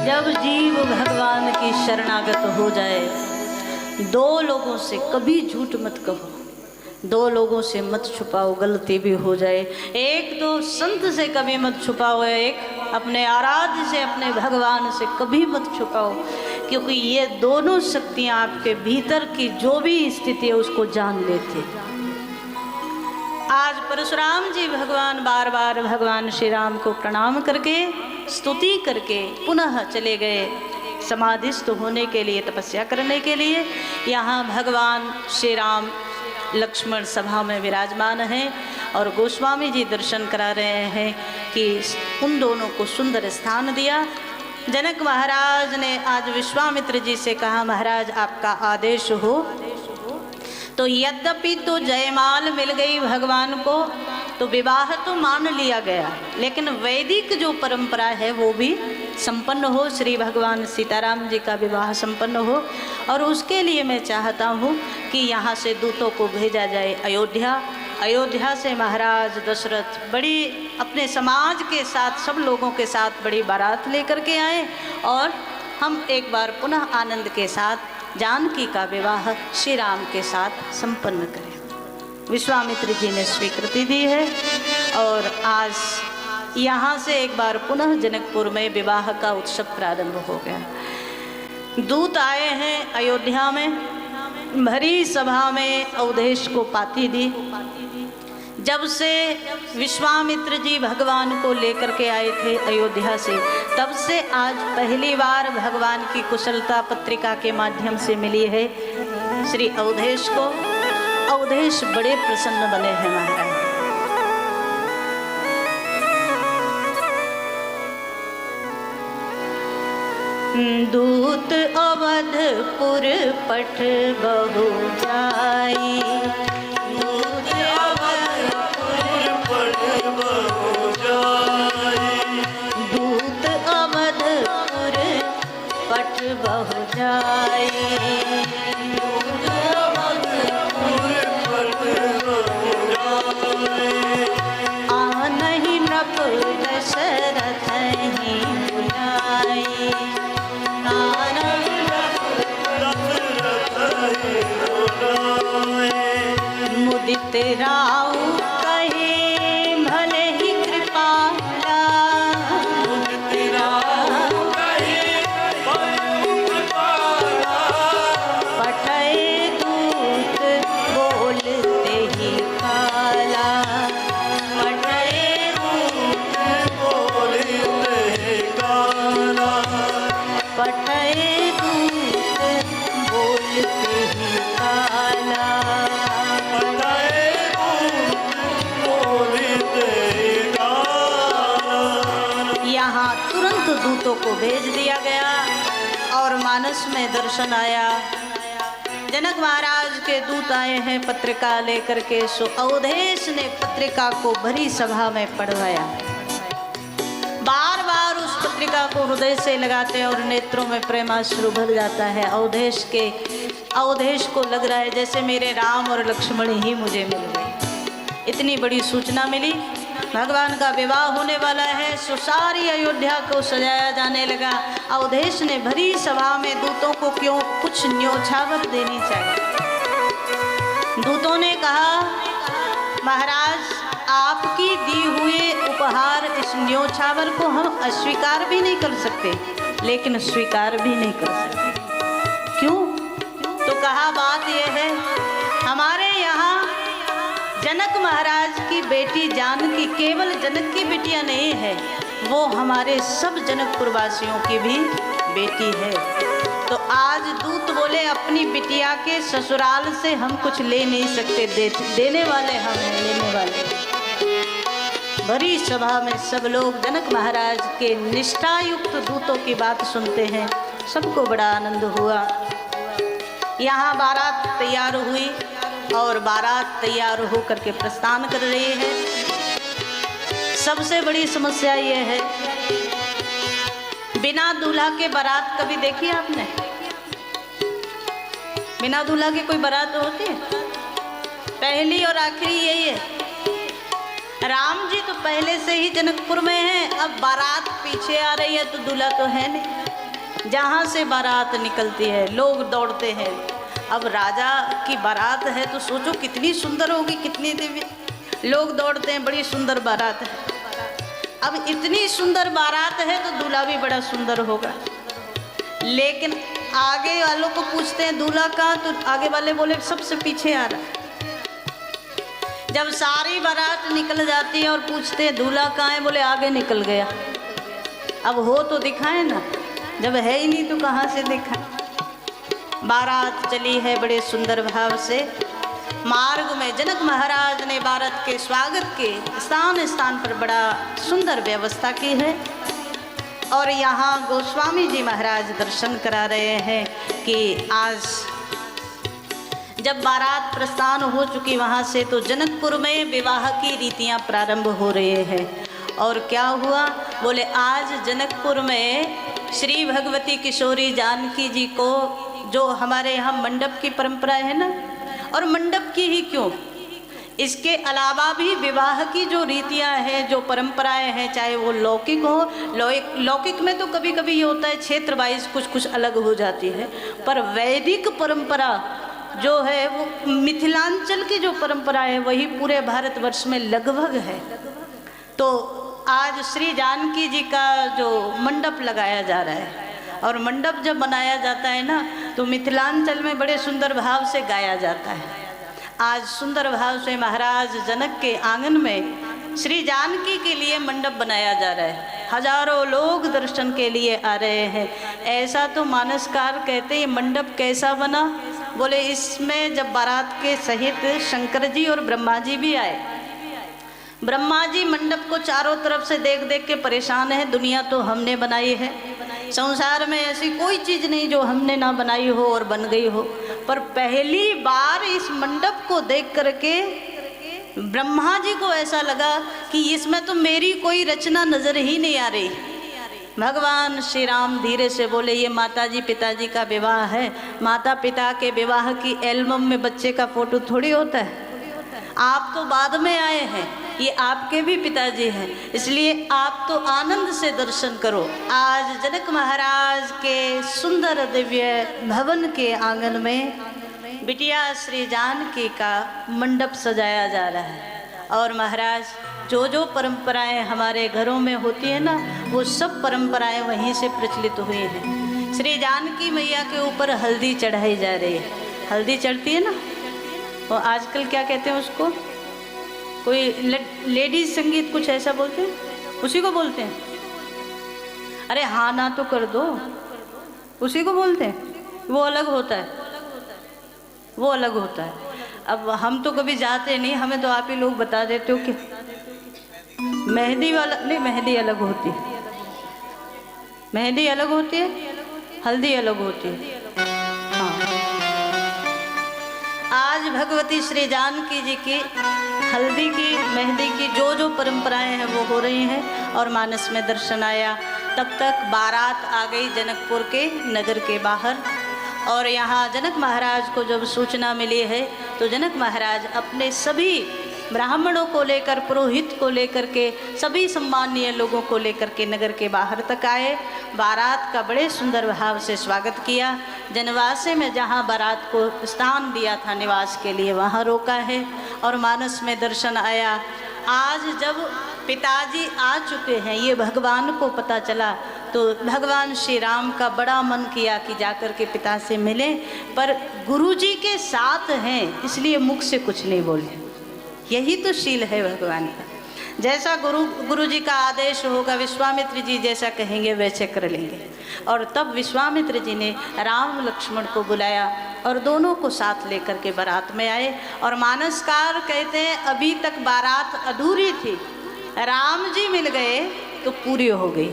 जब जीव भगवान की शरणागत हो जाए, दो लोगों से कभी झूठ मत कहो, दो लोगों से मत छुपाओ, गलती भी हो जाए। एक तो संत से कभी मत छुपाओ, एक अपने आराध्य से, अपने भगवान से कभी मत छुपाओ, क्योंकि ये दोनों शक्तियाँ आपके भीतर की जो भी स्थिति है उसको जान लेती। आज परशुराम जी भगवान बार बार भगवान श्री राम को प्रणाम करके स्तुति करके पुनः चले गए समाधिस्थ होने के लिए, तपस्या करने के लिए। यहाँ भगवान श्री राम लक्ष्मण सभा में विराजमान हैं और गोस्वामी जी दर्शन करा रहे हैं कि उन दोनों को सुंदर स्थान दिया। जनक महाराज ने आज विश्वामित्र जी से कहा, महाराज आपका आदेश हो। तो यद्यपि तो जयमाल मिल गई भगवान को, तो विवाह तो मान लिया गया, लेकिन वैदिक जो परंपरा है वो भी संपन्न हो, श्री भगवान सीताराम जी का विवाह संपन्न हो। और उसके लिए मैं चाहता हूँ कि यहाँ से दूतों को भेजा जाए अयोध्या। अयोध्या से महाराज दशरथ बड़ी अपने समाज के साथ, सब लोगों के साथ बड़ी बारात लेकर के आए और हम एक बार पुनः आनंद के साथ जानकी का विवाह श्री राम के साथ संपन्न करें। विश्वामित्र जी ने स्वीकृति दी है और आज यहाँ से एक बार पुनः जनकपुर में विवाह का उत्सव प्रारंभ हो गया। दूत आए हैं अयोध्या में, भरी सभा में अवधेश को पाती दी। जब से विश्वामित्र जी भगवान को लेकर के आए थे अयोध्या से, तब से आज पहली बार भगवान की कुशलता पत्रिका के माध्यम से मिली है श्री अवधेश को। अवधेश बड़े प्रसन्न बने हैं महाराज। दूत अवधपुर पठ बहु जाई, दूत अवधपुर पठ बहु जाई, दूत अवधपुर पठ बहु जाई, दूत अवधपुर पठ बहु जाई, आनहि नृप दशरथ ही बुलाई, मुदित राउ कहे भले ही कृपाला, मुदित राउ कहे भले ही कृपाला, पठे दूत बोलते ही काला, पठे दूत बोलते ही काला, पठे दूत बोलते ही काला, दूतों को भेज दिया गया और मानस में दर्शन आया। जनक महाराज के दूत आए हैं पत्रिका लेकर के, सो अवधेश ने पत्रिका को भरी सभा में पढ़वाया। बार बार उस पत्रिका को हृदय से लगाते और नेत्रों में प्रेमाश्रु भर जाता है। अवधेश को लग रहा है जैसे मेरे राम और लक्ष्मण ही मुझे मिल गए। इतनी बड़ी सूचना मिली, भगवान का विवाह होने वाला है, सो सारी अयोध्या को सजाया जाने लगा। अवधेश ने भरी सभा में दूतों को क्यों कुछ न्योछावर देनी चाहिए। दूतों ने कहा, महाराज आपकी दी हुए उपहार इस न्योछावर को हम अस्वीकार भी नहीं कर सकते, लेकिन स्वीकार भी नहीं कर सकते। क्यों? तो कहा बात यह है, हमारे यहाँ जनक महाराज की बेटी जानकी केवल जनक की बेटियां नहीं है, वो हमारे सब जनकपुर वासियों की भी बेटी है। तो आज दूत बोले अपनी बिटिया के ससुराल से हम कुछ ले नहीं सकते, देने वाले हम हैं, लेने वाले। भरी सभा में सब लोग जनक महाराज के निष्ठायुक्त दूतों की बात सुनते हैं, सबको बड़ा आनंद हुआ। यहाँ बारात तैयार हुई और बारात तैयार होकर के प्रस्थान कर रही है। सबसे बड़ी समस्या यह है, बिना दूल्हा के बारात कभी देखी आपने? बिना दूल्हा के कोई बारात होती है? पहली और आखिरी यही है। राम जी तो पहले से ही जनकपुर में हैं, अब बारात पीछे आ रही है तो दूल्हा तो है नहीं। जहाँ से बारात निकलती है लोग दौड़ते हैं। अब राजा की बारात है तो सोचो कितनी सुंदर होगी, कितनी दिव्य, लोग दौड़ते हैं, बड़ी सुंदर बारात है। अब इतनी सुंदर बारात है तो दूल्हा भी बड़ा सुंदर होगा। लेकिन आगे वालों को पूछते हैं दूल्हा कहाँ, तो आगे वाले बोले सबसे पीछे आ रहा है। जब सारी बारात निकल जाती है और पूछते हैं दूल्हा कहाँ है, बोले आगे निकल गया। अब हो तो दिखाए ना, जब है ही नहीं तो कहाँ से दिखाए। बारात चली है बड़े सुंदर भाव से। मार्ग में जनक महाराज ने बारात के स्वागत के स्थान स्थान पर बड़ा सुंदर व्यवस्था की है। और यहाँ गोस्वामी जी महाराज दर्शन करा रहे हैं कि आज जब बारात प्रस्थान हो चुकी वहाँ से, तो जनकपुर में विवाह की रीतियाँ प्रारंभ हो रहे हैं। और क्या हुआ, बोले आज जनकपुर में श्री भगवती किशोरी जानकी जी को, जो हमारे यहाँ मंडप की परंपरा है ना, और मंडप की ही क्यों, इसके अलावा भी विवाह की जो रीतियाँ हैं, जो परंपराएं हैं, चाहे वो लौकिक हो, लौकिक में तो कभी कभी ये होता है क्षेत्र वाइज कुछ कुछ अलग हो जाती है, पर वैदिक परंपरा जो है वो मिथिलांचल की जो परंपरा है वही पूरे भारतवर्ष में लगभग है। तो आज श्री जानकी जी का जो मंडप लगाया जा रहा है, और मंडप जब बनाया जाता है ना तो मिथिलांचल में बड़े सुंदर भाव से गाया जाता है। आज सुंदर भाव से महाराज जनक के आंगन में श्री जानकी के लिए मंडप बनाया जा रहा है। हजारों लोग दर्शन के लिए आ रहे हैं। ऐसा तो मानसकार कहते हैं मंडप कैसा बना, बोले इसमें जब बारात के सहित शंकर जी और ब्रह्मा जी भी आए। ब्रह्मा जी मंडप को चारों तरफ से देख देख के परेशान है, दुनिया तो हमने बनाई है, संसार में ऐसी कोई चीज़ नहीं जो हमने ना बनाई हो और बन गई हो। पर पहली बार इस मंडप को देख करके ब्रह्मा जी को ऐसा लगा कि इसमें तो मेरी कोई रचना नजर ही नहीं आ रही। भगवान श्री राम धीरे से बोले ये माता जी पिताजी का विवाह है, माता पिता के विवाह की एल्बम में बच्चे का फोटो थोड़ी होता है, आप तो बाद में आए हैं, ये आपके भी पिताजी हैं, इसलिए आप तो आनंद से दर्शन करो। आज जनक महाराज के सुंदर दिव्य भवन के आंगन में बिटिया श्री जानकी का मंडप सजाया जा रहा है। और महाराज जो जो परंपराएं हमारे घरों में होती है ना, वो सब परंपराएं वहीं से प्रचलित हुई हैं। श्री जानकी मैया के ऊपर हल्दी चढ़ाई जा रही है। हल्दी चढ़ती है ना, वो आजकल क्या कहते हैं उसको, कोई लेडीज संगीत कुछ ऐसा बोलते हैं, उसी को बोलते हैं। अरे हाँ ना तो कर दो, उसी को बोलते हैं। वो अलग होता है, वो अलग होता है। अब हम तो कभी जाते नहीं, हमें तो आप ही लोग बता देते हो कि मेहंदी वाला नहीं, मेहंदी अलग होती है, मेहंदी अलग होती है, हल्दी अलग होती है। हाँ, आज भगवती श्री जानकी जी की हल्दी की मेहंदी की जो जो परंपराएं हैं वो हो रही हैं। और मानस में दर्शन आया, तब तक बारात आ गई जनकपुर के नगर के बाहर। और यहाँ जनक महाराज को जब सूचना मिली है तो जनक महाराज अपने सभी ब्राह्मणों को लेकर, पुरोहित को लेकर के, सभी सम्मानीय लोगों को लेकर के नगर के बाहर तक आए। बारात का बड़े सुंदर भाव से स्वागत किया। जनवासे में जहाँ बारात को स्थान दिया था निवास के लिए, वहाँ रोका है। और मानस में दर्शन आया। आज जब पिताजी आ चुके हैं ये भगवान को पता चला, तो भगवान श्री राम का बड़ा मन किया कि जाकर के पिता से मिलें, पर गुरुजी के साथ हैं इसलिए मुख से कुछ नहीं बोले। यही तो शील है भगवान का। जैसा गुरुजी का आदेश होगा, विश्वामित्र जी जैसा कहेंगे वैसे कर लेंगे। और तब विश्वामित्र जी ने राम लक्ष्मण को बुलाया और दोनों को साथ लेकर के बारात में आए। और मानसकार कहते हैं अभी तक बारात अधूरी थी, राम जी मिल गए तो पूरी हो गई।